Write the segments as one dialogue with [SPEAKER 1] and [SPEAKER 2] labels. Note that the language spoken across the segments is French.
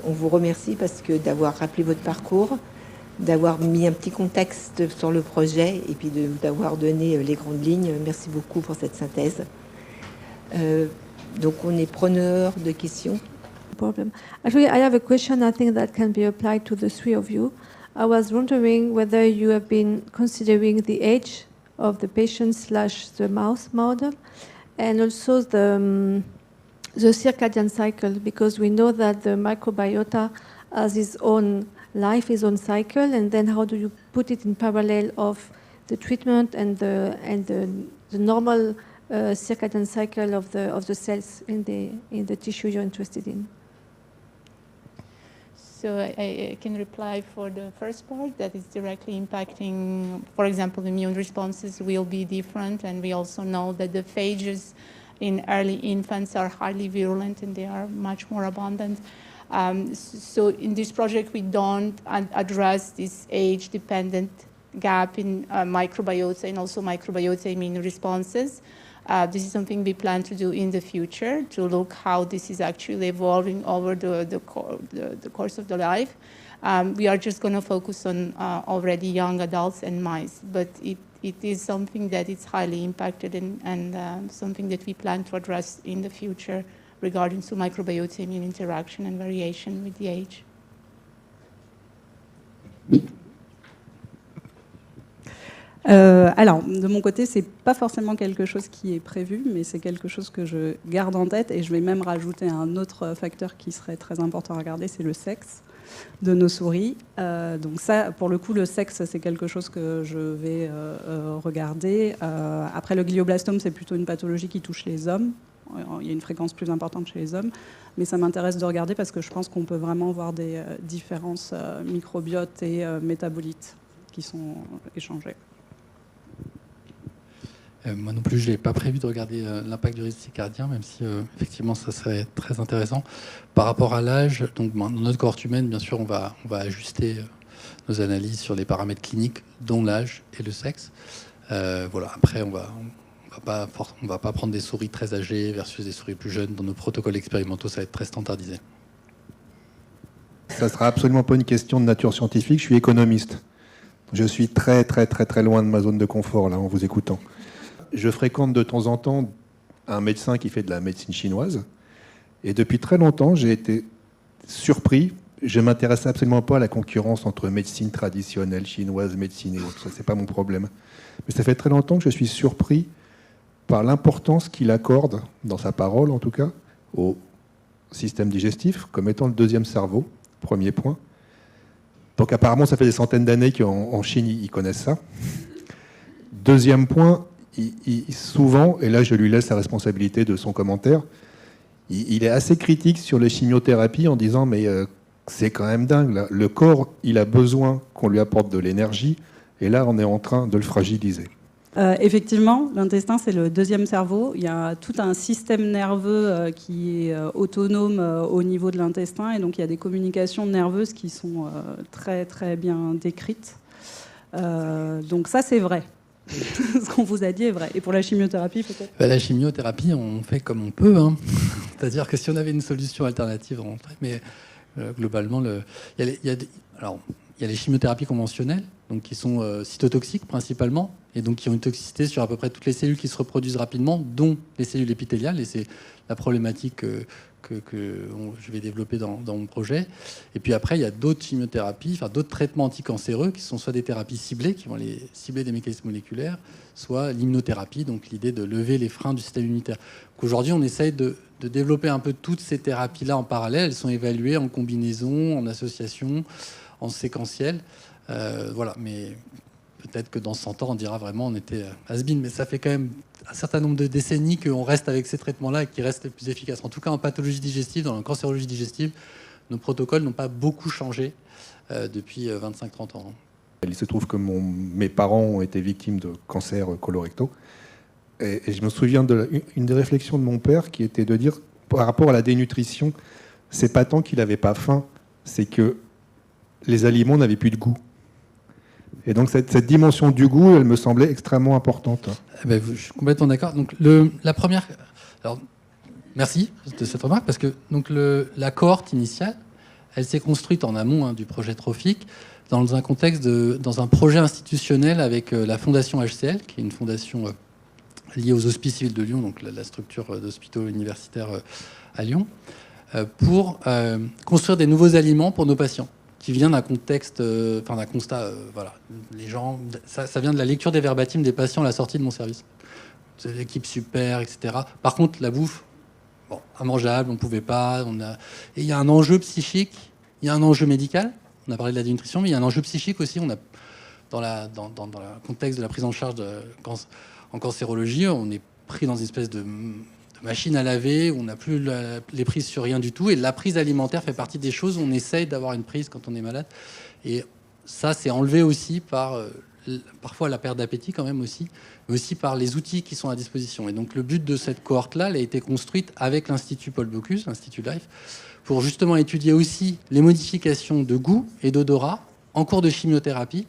[SPEAKER 1] On vous remercie parce que d'avoir rappelé votre parcours, d'avoir mis un petit contexte sur le projet et puis d'avoir donné les grandes lignes. Merci beaucoup pour cette synthèse. Donc on est preneur de questions.
[SPEAKER 2] Problem. Actually, I have a question I think that can be applied to the three of you. I was wondering whether you have been considering the age of the patient / the mouse model and also the circadian cycle, because we know that the microbiota has its own life, its own cycle, and then how do you put it in parallel of the treatment and the normal circadian cycle of the cells in the tissue you're interested in?
[SPEAKER 3] So I can reply for the first part, that is directly impacting, for example, immune responses will be different, and we also know that the phages in early infants are highly virulent and they are much more abundant. So in this project, we don't address this age-dependent gap in microbiota and also microbiota immune responses. This is something we plan to do in the future, to look how this is actually evolving over the course of the life. We are just going to focus on already young adults and mice, but it is something that is highly impacted and something that we plan to address in the future regarding to microbiota immune interaction and variation with the age.
[SPEAKER 4] Alors, de mon côté, c'est pas forcément quelque chose qui est prévu, mais c'est quelque chose que je garde en tête, et je vais même rajouter un autre facteur qui serait très important à regarder, c'est le sexe de nos souris. Donc ça, pour le coup, le sexe, c'est quelque chose que je vais regarder. Après, le glioblastome, c'est plutôt une pathologie qui touche les hommes. Il y a une fréquence plus importante chez les hommes, mais ça m'intéresse de regarder parce que je pense qu'on peut vraiment voir des différences microbiotes et métabolites qui sont échangées.
[SPEAKER 5] Moi non plus, je n'ai pas prévu de regarder l'impact du risque cardiaque, même si effectivement ça serait très intéressant. Par rapport à l'âge, donc dans notre cohorte humaine, bien sûr, on va ajuster nos analyses sur les paramètres cliniques, dont l'âge et le sexe. Voilà. Après, on va pas prendre des souris très âgées versus des souris plus jeunes. Dans nos protocoles expérimentaux, ça va être très standardisé.
[SPEAKER 6] Ça ne sera absolument pas une question de nature scientifique. Je suis économiste. Je suis très loin de ma zone de confort là en vous écoutant. Je fréquente de temps en temps un médecin qui fait de la médecine chinoise. Et depuis très longtemps, j'ai été surpris. Je ne m'intéresse absolument pas à la concurrence entre médecine traditionnelle chinoise, médecine et autres. Ça, ce n'est pas mon problème. Mais ça fait très longtemps que je suis surpris par l'importance qu'il accorde, dans sa parole en tout cas, au système digestif comme étant le deuxième cerveau, premier point. Donc apparemment, ça fait des centaines d'années qu'en Chine, ils connaissent ça. Deuxième point, souvent, et là je lui laisse la responsabilité de son commentaire, il est assez critique sur les chimiothérapies en disant mais c'est quand même dingue, là. Le corps il a besoin qu'on lui apporte de l'énergie et là on est en train de le fragiliser.
[SPEAKER 4] Effectivement, l'intestin c'est le deuxième cerveau. Il y a tout un système nerveux qui est autonome au niveau de l'intestin et donc il y a des communications nerveuses qui sont très bien décrites. Donc ça c'est vrai. Ce qu'on vous a dit est vrai. Et pour la chimiothérapie, peut-être
[SPEAKER 5] La chimiothérapie, on fait comme on peut. Hein. C'est-à-dire que si on avait une solution alternative, on ferait. Mais globalement, il y a les chimiothérapies conventionnelles, donc qui sont cytotoxiques principalement, et donc qui ont une toxicité sur à peu près toutes les cellules qui se reproduisent rapidement, dont les cellules épithéliales. Et c'est la problématique que je vais développer dans mon projet. Et puis après, il y a d'autres chimiothérapies, enfin d'autres traitements anticancéreux qui sont soit des thérapies ciblées, qui vont aller cibler des mécanismes moléculaires, soit l'immunothérapie, donc l'idée de lever les freins du système immunitaire. Aujourd'hui, on essaye de développer un peu toutes ces thérapies-là en parallèle. Elles sont évaluées en combinaison, en association, en séquentiel. Voilà, mais peut-être que dans 100 ans, on dira vraiment on était has-been, mais ça fait quand même un certain nombre de décennies qu'on reste avec ces traitements-là et qui restent les plus efficaces. En tout cas, en pathologie digestive, dans la cancérologie digestive, nos protocoles n'ont pas beaucoup changé depuis 25-30 ans.
[SPEAKER 6] Il se trouve que mes parents ont été victimes de cancer colorectaux. Et je me souviens d'une des réflexions de mon père qui était de dire, par rapport à la dénutrition, c'est pas tant qu'il n'avait pas faim, c'est que les aliments n'avaient plus de goût. Et donc cette dimension du goût, elle me semblait extrêmement importante.
[SPEAKER 5] Je suis complètement d'accord. Donc la première, alors merci de cette remarque parce que donc la cohorte initiale elle s'est construite en amont du projet trophique, dans un contexte dans un projet institutionnel avec la fondation HCL, qui est une fondation liée aux Hospices civils de Lyon, donc la structure d'hospitaux universitaires à Lyon, pour construire des nouveaux aliments pour nos patients, qui vient d'un contexte, d'un constat, voilà, les gens, ça vient de la lecture des verbatims des patients à la sortie de mon service. C'est l'équipe super, etc. Par contre, la bouffe, bon, immangeable, on ne pouvait pas. Et il y a un enjeu psychique, il y a un enjeu médical. On a parlé de la dénutrition, mais il y a un enjeu psychique aussi. Dans le contexte de la prise en charge en cancérologie, on est pris dans une espèce de machine à laver, où on n'a plus les prises sur rien du tout. Et la prise alimentaire fait partie des choses où on essaye d'avoir une prise quand on est malade. Et ça, c'est enlevé aussi par parfois la perte d'appétit quand même aussi, mais aussi par les outils qui sont à disposition. Et donc le but de cette cohorte-là, elle a été construite avec l'Institut Paul Bocuse, l'Institut Life, pour justement étudier aussi les modifications de goût et d'odorat en cours de chimiothérapie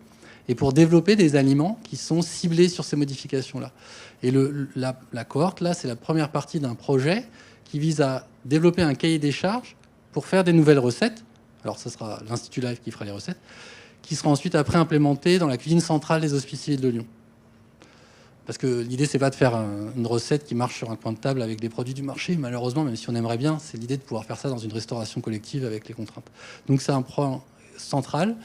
[SPEAKER 5] et pour développer des aliments qui sont ciblés sur ces modifications-là. Et la cohorte, là, c'est la première partie d'un projet qui vise à développer un cahier des charges pour faire des nouvelles recettes. Alors, ce sera l'Institut Life qui fera les recettes, qui sera ensuite après implémentées dans la cuisine centrale des Hospices civils de Lyon. Parce que l'idée, c'est pas de faire une recette qui marche sur un coin de table avec des produits du marché, malheureusement, même si on aimerait bien, c'est l'idée de pouvoir faire ça dans une restauration collective avec les contraintes. Donc c'est un point central,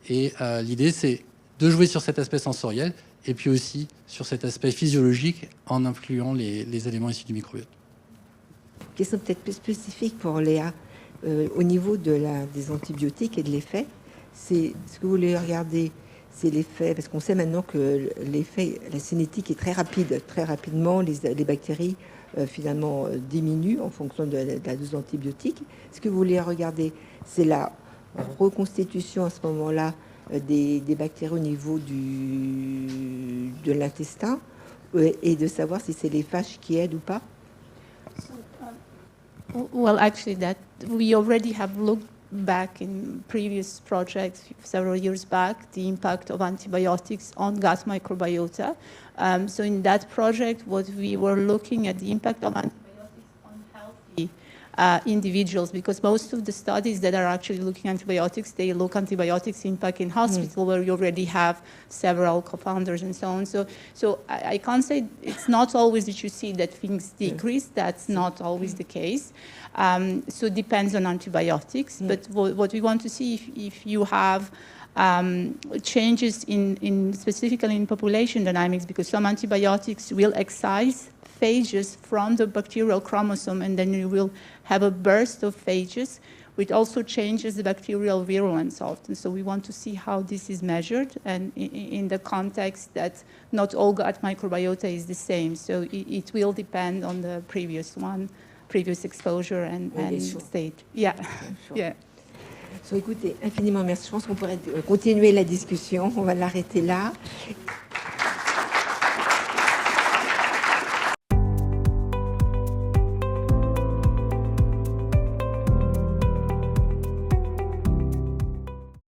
[SPEAKER 5] et l'idée, c'est de jouer sur cet aspect sensoriel, et puis aussi sur cet aspect physiologique, en incluant les éléments issus du microbiote.
[SPEAKER 1] Question peut-être plus spécifique pour Léa. Au niveau des antibiotiques et de l'effet, c'est ce que vous voulez regarder, c'est l'effet, parce qu'on sait maintenant que l'effet, la cinétique est très rapide. Très rapidement, les bactéries finalement diminuent en fonction de la dose d'antibiotiques. Ce que vous voulez regarder, c'est la reconstitution à ce moment-là des bactéries au niveau de l'intestin, et de savoir si c'est les phages qui aident ou pas.
[SPEAKER 3] Well, actually, that we already have looked back in previous projects several years back, the impact of antibiotics on gut microbiota. So in that project, what we were looking at the impact of antibiotics on healthy individuals, because most of the studies that are actually looking at antibiotics, they look antibiotics impact in hospital where you already have several co-founders and so on. So I can't say it's not always that you see that things decrease. That's not always the case. So it depends on antibiotics. But what we want to see if you have changes in specifically in population dynamics, because some antibiotics will excise phages from the bacterial chromosome, and then you will have a burst of phages, which also changes the bacterial virulence often. So we want to see how this is measured, and in the context that not all gut microbiota is the same. So it will depend on the previous exposure and state. Yeah,
[SPEAKER 1] Sure.
[SPEAKER 3] yeah.
[SPEAKER 1] So, écoutez, infiniment merci. Je pense qu'on pourrait continuer la discussion. On va l'arrêter là.